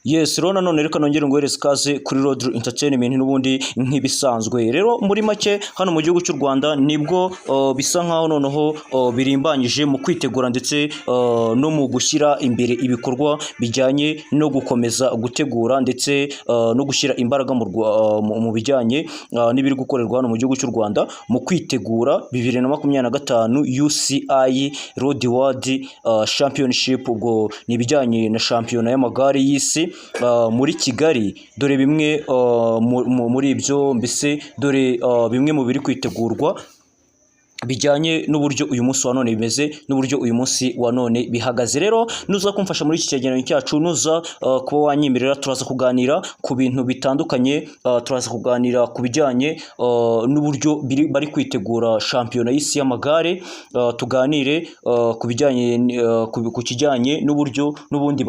Yes, rero nanone reka nongere nguhereze ikaze kuri Road Entertainment n'ubundi nk'ibisanzwe. Rero muri make hano mu gihugu cy'u Rwanda nibwo bisa nkaho noneho birimbanyije mu kwitegura ndetse no mu gushyira imbere ibikorwa bijyanye no gukomeza gutegura ndetse no gushyira imbaraga mu bijyanye n'ibiri gukorerwa hano mu gihugu cy'u Rwanda mu kwitegura 2025 UCI Road World Championship. Ubwo ni ibijyanye na shampiyona y'amagare y'isi muri Kigali. Dore bimwe muri ibyo mbese dore bimwe mu biri kwitegurwa bijyanye n'uburyo uyu munsi wa none bimeze n'uburyo uyu munsi wa none bihagaze. Rero nuza kumfasha muri iki cyegeranyo cyacu, nuza kuba wanyemerera, turaza kuganira ku bintu bitandukanye, turaza kuganira ku bijyanye n'uburyo bari kwitegura shampiyona y'isi y'amagare, tuganire ku bijyanye ku kijyanye n'uburyo n'ubundi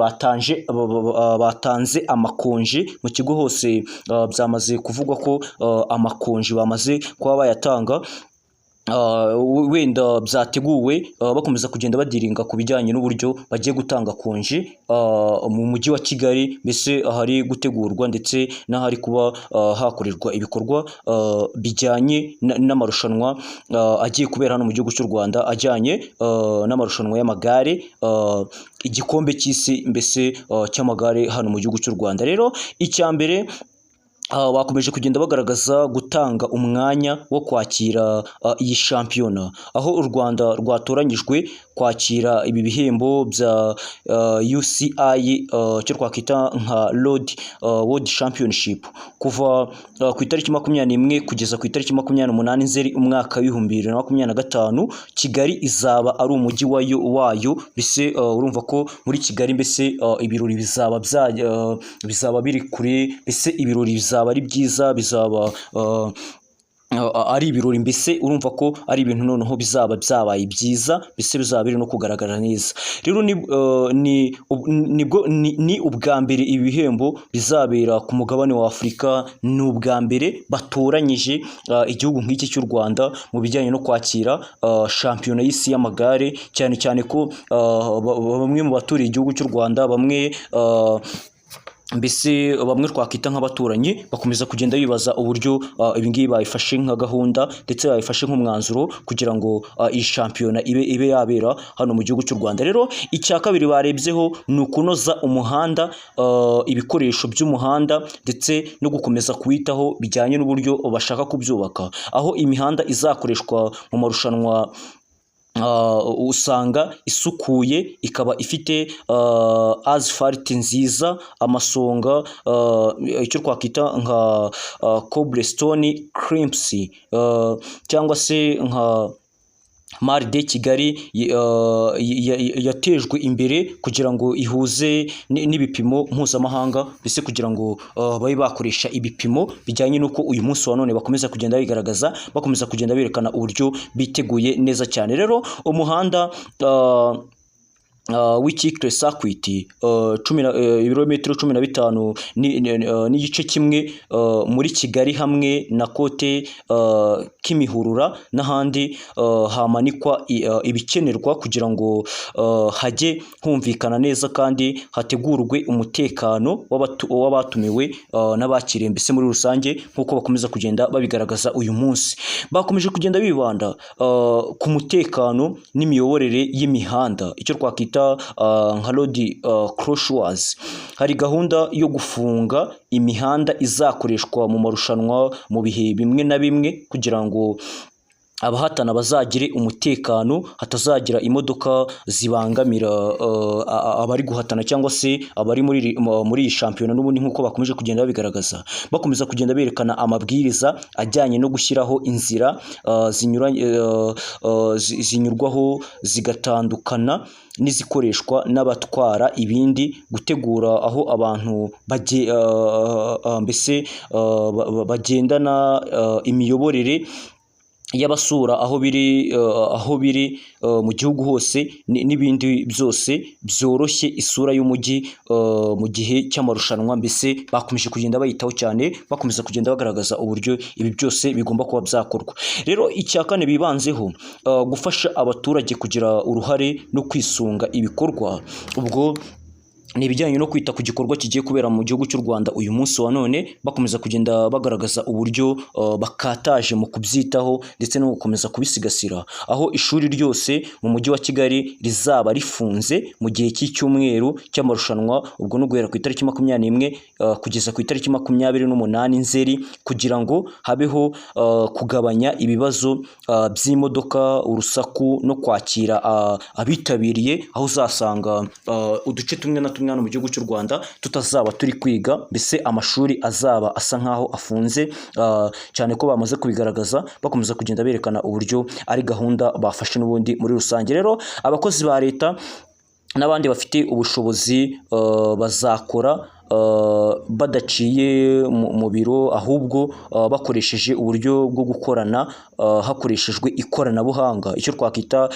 batanze amakonje mu kigo hose. Byamaze kuvugwa ko amakonje bamaze kuba bayatanga, wenda byateguwe bakomeza kugenda badiringa ku bijyanye n'uburyo bagiye gutanga konji mu mujyi wa Kigali, mbese ahari gutegurwa ndetse n'ahari kuba hakorerwa ibikorwa bijyanye n'amarushanwa agiye kubera hano mu gihugu cy'u Rwanda, ajyanye n'amarushanwa y'amagare, igikombe cy'isi mbese cy'amagare hano mu gihugu cy'u Rwanda. Rero icya mbere bakomeje kugenda bagaragaza gutanga umwanya wo kwakira iyi shampiyona, aho u Rwanda rwatoranyijwe kwakira ibi bihembo bya UCI cyo twakwita nka Road World Championship kuva ku itariki 21 kugeza ku itariki 28 Nzeri umwaka wa 2025. Kigali izaba ari umujyi wayo, bise urumva ko muri Kigali mbese ibirori bizaba biri kure, bise ibirori bizaba ari byiza, bizaba ari ibirori, mbese urumva ko ari ibintu noneho bizaba byabaye byiza, mbese bizaba biri no kugaragara neza. Rero ni ubwa mbere ibihembo bizabera ku mugabane wa Afurika, ni ubwa mbere batoranyije igihugu nk'iki cy'u Rwanda mu bijyanye no kwakira shampiyona y'isi y'amagare, cyane cyane ko bamwe mu baturiye igihugu cy'u Rwanda, bamwe twakita nk'abaturanyi, bakomeza kugenda bibaza uburyo ibingibi bayifashe nka gahunda ndetse bayifashe nk'umwanzuro kugira ngo iyi shampiyona ibe yabera hano mu gihugu cy'u Rwanda. Rero icya kabiri barebyeho ni ukunoza umuhanda, ibikoresho by'umuhanda ndetse no gukomeza kuwitaho bijyanye n'uburyo bashaka kubyubaka, aho imihanda izakoreshwa mu marushanwa usanga isukuye, ikaba ifite asphalt nziza, amasonga, icyo twakwita nka cobblestone crimps, cyangwa se nka Mare de Kigali yatejwe imbere kugira ngo ihuze n'ibipimo mpuzamahanga, mbese kugira ngo babe bakoresha ibipimo bijyanye n'uko uyu munsi wa none bakomeza kugenda bigaragaza, bakomeza kugenda berekana uburyo biteguye neza cyane. Rero umuhanda w'Ikikire Circuit ibirometero 15 n'igice kimwe muri Kigali, hamwe na Kote Kimihurura n'ahandi hamanikwa ibikenerwa kugira ngo hajye humvikana neza kandi hategurwe umutekano w'abatumiwe n'abakiriye, mbese muri rusange nk'uko bakomeza kugenda babigaragaza uyu munsi. Bakomeje kugenda bibanda ku mutekano n'imiyoborere y'imihanda, icyo twakita nka road crossings. Hari gahunda yo gufunga imihanda izakoreshwa mu marushanwa mu bihe bimwe na bimwe kugira ngo abahatana bazagire umutekano, hatazagira imodoka zibangamira abari guhatana cyangwa se abari muri iyi shampiyona. N'ubundi nk'uko bakomeje kugenda babigaragaza, bakomeza kugenda berekana amabwiriza ajyanye no gushyiraho inzira zinyurwaho zigatandukana n'izikoreshwa n'abatwara ibindi, gutegura aho abantu mbese bagendana imiyoborere y'abasura aho biri mu gihugu hose, n'ibindi byose byoroshye isura y'umujyi mu gihe cy'amarushanwa. Mbese bakomeje kugenda bayitaho cyane, bakomeza kugenda bagaragaza uburyo ibi byose bigomba kuba byakorwa. Rero icya kane bibanzeho gufasha abaturage kugira uruhare no kwisunga ibikorwa. Ubwo ni ibijyanye no kwita ku gikorwa kigiye kubera mu gihugu cy'u Rwanda uyu munsi wa none, bakomeza kugenda bagaragaza uburyo bakataje mu kubyitaho ndetse no gukomeza kubisigasira, aho ishuri ryose mu mujyi wa Kigali rizaba rifunze mu gihe cy'icyumweru cy'amarushanwa, ubwo no guhera ku itariki 21 kugeza ku itariki 28 Nzeri, kugira ngo habeho kugabanya ibibazo by'imodoka, urusaku no kwakira abitabiriye, aho uzasanga uduce tumwe na hano mu gihugu cy'u Rwanda tutazaba turi kwiga, mbese amashuri azaba asa nkaho afunze, cyane ko bamaze kubigaragaza bakomeza kugenda berekana uburyo ari gahunda bafashe n'ubundi muri rusange. Rero abakozi ba leta n'abandi bafite ubushobozi bazakora badaciye mu biro, ahubwo bakoresheje uburyo bwo gukorana hakoreshejwe ikoranabuhanga, icyo twakwita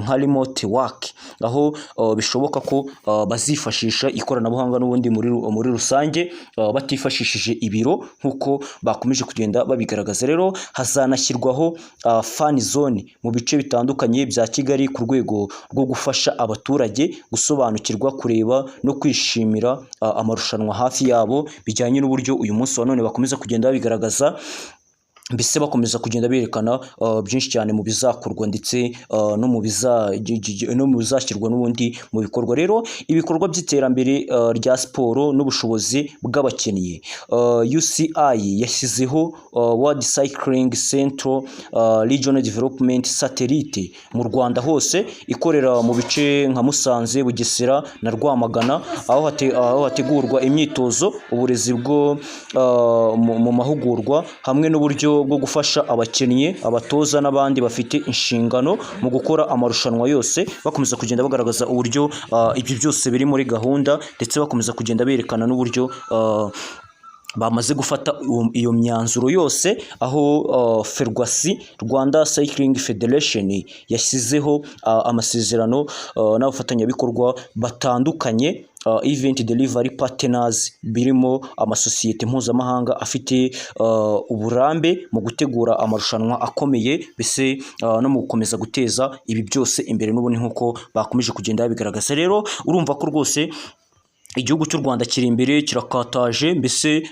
nka remote work, aho bishoboka ko bazifashisha ikoranabuhanga n'ubundi muri rusange batifashishije ibiro nk'uko bakomeje kugenda babigaragaza. Rero hazanashyirwaho fan zone mu bice bitandukanye bya Kigali ku rwego rwo gufasha abaturage gusobanukirwa, kureba no kwishimira amarushanwa hafi yabo, bijyanye n'uburyo uyu munsi wa none bakomeza kugenda babigaragaza, mbese bakomeza kugenda berekana byinshi cyane mu bizakorwa ndetse no mu bizashyirwa n'ubundi mu bikorwa. Rero ibikorwa by'iterambere rya siporo n'ubushobozi bw'abakinnyi, UCI yashyizeho World Cycling Central Regional Development Satellite mu Rwanda hose, ikorera mu bice nka Musanze, Bugesera na Rwamagana, aho hategurwa imyitozo, uburezi bwo mu mahugurwa hamwe n'uburyo bwo gufasha abakinnyi, abatoza n'abandi bafite inshingano mu gukora amarushanwa yose, bakomeza kugenda bagaragaza uburyo ibyo byose biri muri gahunda, ndetse bakomeza kugenda berekana n'uburyo bamaze gufata iyo myanzuro yose, aho Ferwasi, Rwanda Cycling Federation, yashyizeho amasezerano n'abafatanyabikorwa batandukanye, event delivery partners, birimo amasosiyete mpuzamahanga afite uburambe mu gutegura amarushanwa akomeye, mbese no mu gukomeza guteza ibi byose imbere n'ubundi nk'uko bakomeje kugenda babigaragaza. Rero urumva ko rwose igihugu cy'u Rwanda kiri imbere, kirakataje, mbese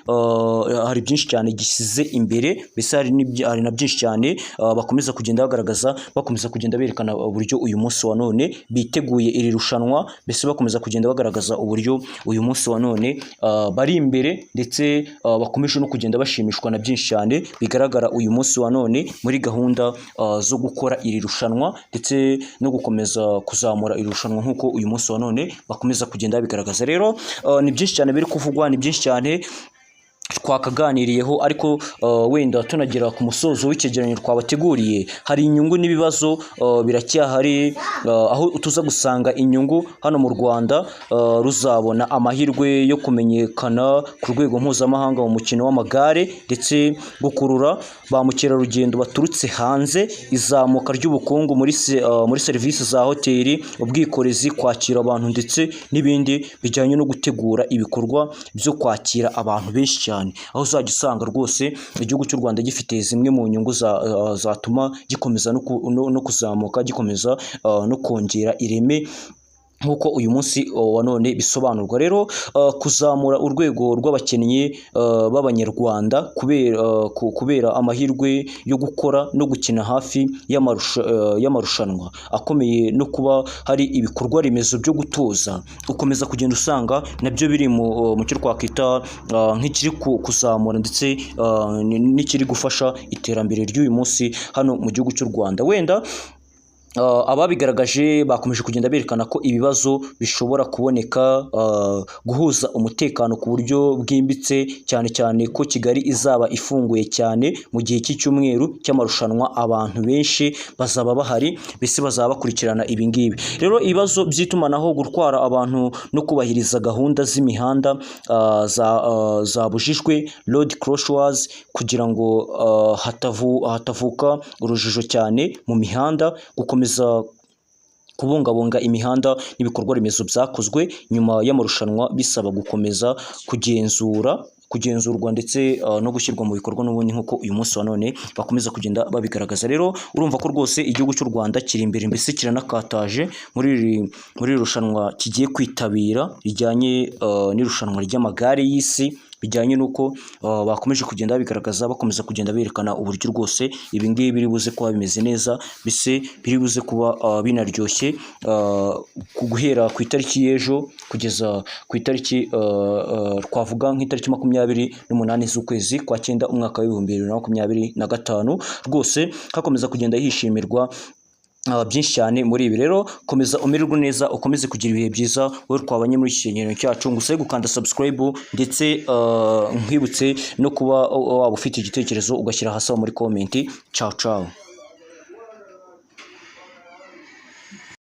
hari byinshi cyane gisize imbere, mbese hari na byinshi cyane bakomeza kugenda bagaragaza, bakomeza kugenda berekana uburyo uyu munsi wa none biteguye iri rushanwa, mbese bakomeza kugenda bagaragaza uburyo uyu munsi wa none bari imbere, ndetse bakomeje no kugenda bashimishwa na byinshi cyane bigaragara uyu munsi wa none muri gahunda zo gukora iri rushanwa, ndetse no gukomeza kuzamura iri rushanwa nk'uko uyu munsi wa none bakomeza kugenda babigaragaza. Rero ni byinshi cyane biri kuvugwa, ni byinshi cyane twakaganiriyeho, ariko wenda tunagera ku musozo w'icyegeranyo twabateguriye, hari inyungu n'ibibazo biracyahari, aho tuza gusanga inyungu hano mu Rwanda ruzabona amahirwe yo kumenyekana ku rwego mpuzamahanga mu mukino w'amagare, ndetse gukurura ba mukerarugendo baturutse hanze, izamuka ry'ubukungu muri serivisi za hoteli, ubwikorezi, kwakira abantu, ndetse n'ibindi bijyanye no gutegura ibikorwa byo kwakira abantu benshi cyane, aho uzajya usanga rwose igihugu cy'u Rwanda gifite zimwe mu nyungu zatuma gikomeza no kuzamuka, gikomeza no kongera ireme nk'uko uyu munsi wa none bisobanurwa. Rero kuzamura urwego rw'abakinnyi b'Abanyarwanda kubera amahirwe yo gukora no gukina hafi y'amarushanwa akomeye, no kuba hari ibikorwa remezo byo gutoza, ukomeza kugenda usanga nabyo biri mu cyo twakwita nk'ikiri kuzamura ndetse n'ikiri gufasha iterambere ry'uyu munsi hano mu gihugu cy'u Rwanda. Wenda ababigaragaje bakomeje kugenda berekana ko ibibazo bishobora kuboneka, guhuza umutekano ku buryo bwimbitse, cyane cyane ko Kigali izaba ifunguye cyane mu gihe cy'icyumweru cy'amarushanwa, abantu benshi bazaba bahari, mbese bazaba bakurikirana ibi ngibi. Rero ibibazo by'itumanaho, gutwara abantu no kubahiriza gahunda z'imihanda zabujijwe, road closures, kugira ngo hatavuka urujijo cyane mu mihanda, gukomeza kubungabunga imihanda n'ibikorwa remezo byakozwe nyuma y'amarushanwa, bisaba gukomeza kugenzura kugenzurwa ndetse no gushyirwa mu bikorwa n'ubundi nk'uko uyu munsi wa none bakomeza kugenda babigaragaza. Rero urumva ko rwose igihugu cy'u Rwanda kiri imbere mbese kiranakataje muri iri rushanwa kigiye kwitabira rijyanye n'irushanwa ry'amagare y'isi, bijyanye n'uko bakomeje kugenda babigaragaza, bakomeza kugenda berekana uburyo rwose ibi ngibi biri buze kuba bimeze neza, mbese biri buze kuba binaryoshye guhera ku itariki y'ejo kugeza ku itariki twavuga nk'itariki 28 z'ukwezi kwa 9 umwaka wa 2025, rwose hakomeza kugenda hishimirwa byinshi cyane muri ibi. Rero komeza umererwe neza, ukomeze kugira ibihe byiza wowe twabanye muri iki kiganiro cyacu, ngusabe gukanda subscribe ndetse nkwibutse no kuba waba ufite igitekerezo ugashyira hasi muri comment. Ciao ciao.